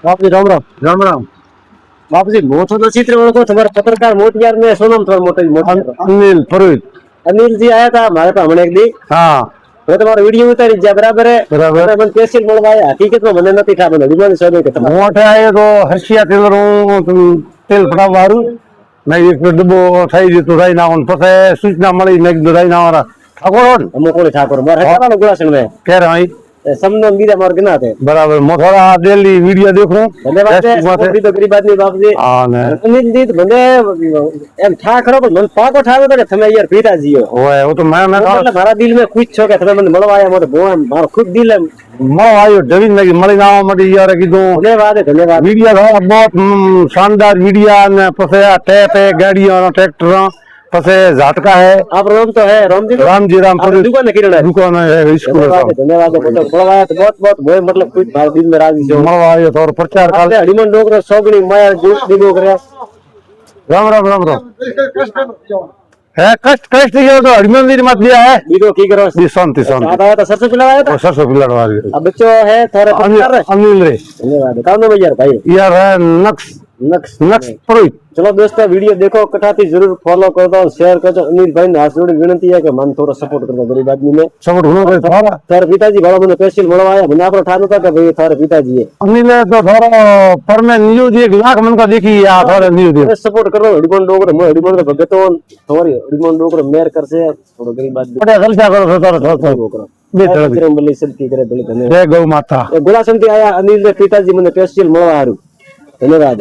બાપજી રામ રામ. રામ રામ. બાપજી મોટો તો ચિત્ર ઓળખો તમારા પત્રકાર મોટિયાર ને શું નામ તમારું મોટો? અનિલ પુરોહિત. અનિલજી આયા હતા મારે પાસે હમણાં એક દી. હા મેં તમારો વિડીયો ઉતારી જ્યાં બરાબર બરાબર. મને સ્પેશિયલ મળવા આવ્યા. હકીકતમાં મને નથી ખબર વિમાન શોધે કે તમારે મોટે આવ્યો તો હર્ષિયા ટેલર હું તેલ પડાવવા હારું મેં એક ડબ્બો થઈ જતો રહી ના પછી સૂચના મળી મેં કીધું રહી ના વાળા ઠાકોર અમુક કોળી ઠાકોર મારે હટાવાનો ગુલાસણ મેં ક્યારે અહીં સમનો બીજા માર્ગ ના થાય. બરાબર મોથોડા ડેલી વિડીયો દેખું ધન્યવાદ દીધો ગરીબાદ ની બાપજી. હા ને અનિલજી મને એમ ઠા ખરો પણ મને પાકો ઠાવ્યો હતો કે તમે યાર પીતાજીઓ હોય હું તો મેં એટલે મારા દિલ મેં ખુશ છો કે તમે મને મળવા આવ્યા માટે બહુ આમ મારો ખુદ દિલ એમ મળો આવ્યો જમીન લાગી મળીને આવવા માટે યાર કીધું ધન્યવાદ ધન્યવાદ. વિડીયો બહુ શાનદાર વિડીયો ને પછી આ ટેપ હે ગાડીઓ ટ્રેક્ટર પછી ઝાટકા હે आप राम तो है रामजी तो रामजी राम आपकी दुकान है किरण है दुकान है स्कूल धन्यवाद फोटो पड़वाया तो बहुत मैं मतलब कुछ भाव दिन में राजी छो મળવા આવ્યો તો પ્રચાર કાલ आपने हरिमन डोगरो सोगणी माया जूस दिगो करे राम राम राम राम है कष्ट कष्ट ये तो हरिमंदिर मत दिया है दिगो की करो जी शांति शांति आता है तो सरसों पिलाया था सरसों की लड़वारी अब बच्चों है थोड़े पत्थर है अनिल रे धन्यवाद काम में यार भाई यार है नक्स नक्स नक्स पुरोहित चलो दोस्तों वीडियो देखो कटाती जरूर फॉलो कर दो शेयर कर दो अनिल भाई ने हाथ जोड़ी विनती है कि मन थोड़ा सपोर्ट कर दो गरीब आदमी ने सपोर्ट होना चाहिए थारा थारे पिताजी बड़ा मैंने स्पेशल મળવાયા મને આપણો ઠાનો था कि भाई थारे पिताजी है अनिल है तो थारा पर में न्यूज 1 लाख मन का देखी आ थारे न्यूज सपोर्ट करो हरिमन डोगरो मैं हरिमन रे भगतो सॉरी हरिमन डोगरो मेयर करसे थोड़ो गरीब आदमी बड़े जलसा करो थारा थारा डोगरो બે તરફ વિક્રમ બલી સલ્તી કરે ભલે ધન્યવાદ जय गौ माता ગુલાસંતી આયા અનિલ રે પિતાજી મને સ્પેશિયલ મળવા હારું ધન્યવાદ.